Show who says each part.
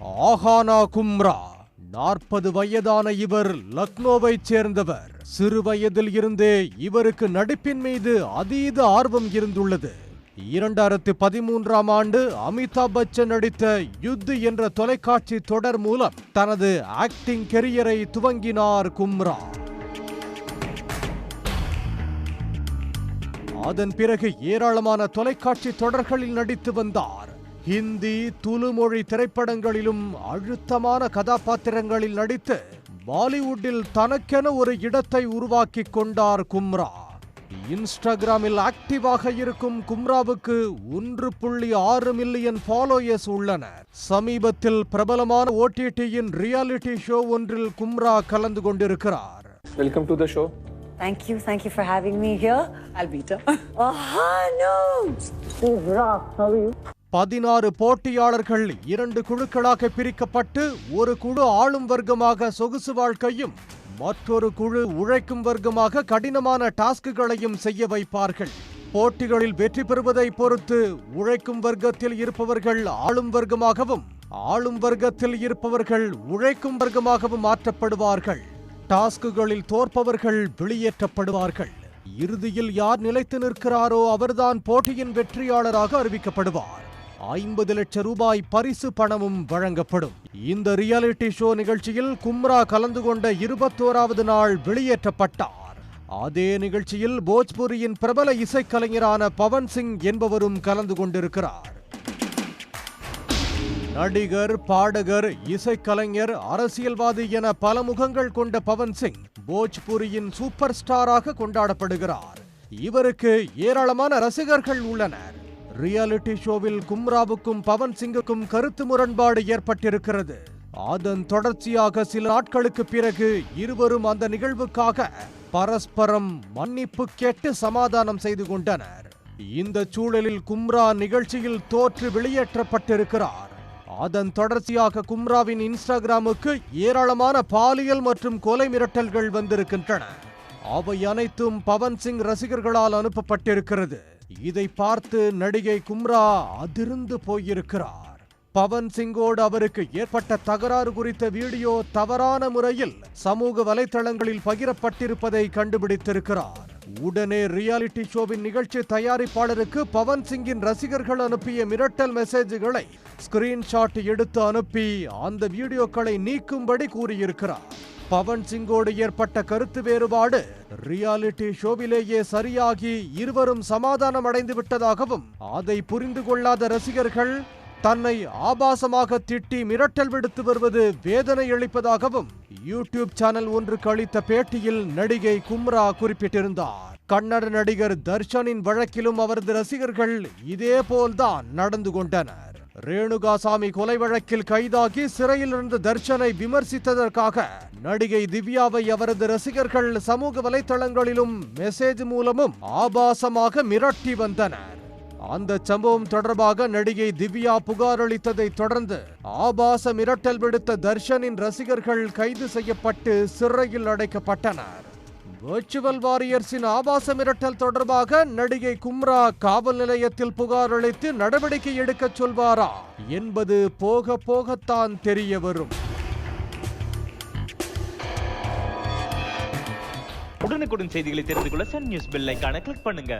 Speaker 1: ஆஹானா கும்ரா 40 வயதான இவர் லக்னோவைச் சேர்ந்தவர். சிறு வயதில் இருந்தே இவருக்கு நடிப்பின் மீது அதீத ஆர்வம் இருந்துள்ளது. 2013ஆம் ஆண்டு அமிதாப் பச்சன் நடித்த யுத் என்ற தொலைக்காட்சி தொடர் மூலம் தனது ஆக்டிங் கெரியரை துவங்கினார் கும்ரா. அதன் பிறகு ஏராளமான தொலைக்காட்சி தொடர்களில் நடித்து வந்தார். ஹிந்தி, துலு மொழி திரைப்படங்களிலும் அழுத்தமான கதாபாத்திரங்களில் நடித்து பாலிவுட்டில் தனக்கென ஒரு இடத்தை உருவாக்கி கொண்டார் கும்ரா. இன்ஸ்டாகிராமில் ஆக்டிவாக இருக்கும் கும்ராவுக்கு 1.6 மில்லியன் ஃபாலோயர்ஸ் உள்ளனர். சமீபத்தில் பிரபலமான OTTயின் ரியாலிட்டி ஷோ ஒன்றில் கும்ரா கலந்து கொண்டிருக்கிறார்.
Speaker 2: Welcome to the show.
Speaker 3: Thank you for having me here. I'll beat her. No! Steve Rock, how are you?
Speaker 1: 16 போட்டியாளர்கள் 2 குழுக்களாக பிரிக்கப்பட்டு ஒரு குழு ஆளும் வர்க்கமாக சொகுசு வாழ்க்கையும் மற்றொரு குழு உழைக்கும் வர்க்கமாக கடினமான டாஸ்குகளையும் செய்ய வைப்பார்கள். போட்டிகளில் வெற்றி பெறுவதை பொறுத்து உழைக்கும் வர்க்கத்தில் இருப்பவர்கள் ஆளும் வர்க்கமாகவும் ஆளும் வர்க்கத்தில் இருப்பவர்கள் உழைக்கும் வர்க்கமாகவும் மாற்றப்படுவார்கள். டாஸ்குகளில் தோற்பவர்கள் வெளியேற்றப்படுவார்கள். இறுதியில் யார் நிலைத்து நிற்கிறாரோ அவர்தான் போட்டியின் வெற்றியாளராக அறிவிக்கப்படுவார். 50 லட்சம் ரூபாய் பரிசு பணமும் வழங்கப்படும். இந்த ரியாலிட்டி ஷோ நிகழ்ச்சியில் கும்ரா கலந்து கொண்ட 21வது நாள் வெளியேற்றப்பட்டார். அதே நிகழ்ச்சியில் போஜ்புரியின் பிரபல இசைக்கலைஞரான பவன் சிங் என்பவரும் கலந்து கொண்டிருக்கிறார். நடிகர், பாடகர், இசைக்கலைஞர், அரசியல்வாதி என பல முகங்கள் கொண்ட பவன் சிங் போஜ்புரியின் சூப்பர் ஸ்டாராக கொண்டாடப்படுகிறார். இவருக்கு ஏராளமான ரசிகர்கள் உள்ளனர். ரியாலிட்டி ஷோவில் கும்ராவுக்கும் பவன் சிங்குக்கும் கருத்து முரண்பாடு ஏற்பட்டிருக்கிறது. அதன் தொடர்ச்சியாக சில நாட்களுக்கு பிறகு இருவரும் அந்த நிகழ்வுக்காக பரஸ்பரம் மன்னிப்பு கேட்டு சமாதானம் செய்து கொண்டனர். இந்த சூழலில் கும்ரா நிகழ்ச்சியில் தோற்று வெளியேற்றப்பட்டிருக்கிறார். அதன் தொடர்ச்சியாக கும்ராவின் இன்ஸ்டாகிராமுக்கு ஏராளமான பாலியல் மற்றும் கொலை மிரட்டல்கள் வந்திருக்கின்றன. அவை அனைத்தும் பவன் சிங் ரசிகர்களால் அனுப்பப்பட்டிருக்கிறது. இதை பார்த்து நடிகை கும்ரா அதிர்ந்து போயிருக்கிறார். பவன் சிங்கோடு அவருக்கு ஏற்பட்ட தகராறு குறித்த வீடியோ தவறான முறையில் சமூக வலைதளங்களில் பகிரப்பட்டிருப்பதை கண்டுபிடித்திருக்கிறார். உடனே ரியாலிட்டி ஷோவின் நிகழ்ச்சி தயாரிப்பாளருக்கு பவன் சிங்கின் ரசிகர்கள் அனுப்பிய மிரட்டல் மெசேஜ்களை ஸ்கிரீன்ஷாட் எடுத்து அனுப்பி அந்த வீடியோக்களை நீக்கும்படி கூறியிருக்கிறார். பவன் சிங்கோடு ஏற்பட்ட கருத்து வேறுபாடு ரியாலிட்டி ஷோவிலேயே சரியாகி இருவரும் சமாதானம் அடைந்து விட்டதாகவும் அதை புரிந்து கொள்ளாத ரசிகர்கள் தன்னை ஆபாசமாக திட்டி மிரட்டல் விடுத்து வருவது வேதனை அளிப்பதாகவும் யூடியூப் சேனல் ஒன்றுக்கு அளித்த பேட்டியில் நடிகை கும்ரா குறிப்பிட்டிருந்தார். கன்னட நடிகர் தர்ஷனின் வழக்கிலும் அவரது ரசிகர்கள் இதேபோல்தான் நடந்து கொண்டனர். ரேணுகாசாமி கொலை வழக்கில் கைதாகி சிறையில் இருந்த தர்ஷனை விமர்சித்ததற்காக நடிகை திவ்யாவை அவரது ரசிகர்கள் சமூக வலைதளங்களிலும் மெசேஜ் மூலமும் ஆபாசமாக மிரட்டி வந்தனர். அந்த சம்பவம் தொடர்பாக நடிகை திவ்யா புகார் அளித்ததை தொடர்ந்து ஆபாச மிரட்டல் விடுத்த தர்ஷனின் ரசிகர்கள் கைது செய்யப்பட்டு சிறையில் அடைக்கப்பட்டனர். வர்ச்சுவல் வாரியர்ஸின் ஆபாச மிரட்டல் தொடர்பாக நடிகை கும்ரா காவல் நிலையத்தில் புகார் அளித்து நடவடிக்கை எடுக்க சொல்வாரா என்பது போக போகத்தான் தெரிய வரும்.
Speaker 4: உடனுக்குடன் செய்திகளை தெரிந்து கொள்ள சன் நியூஸ் பெல் ஐகானை கிளிக் பண்ணுங்க.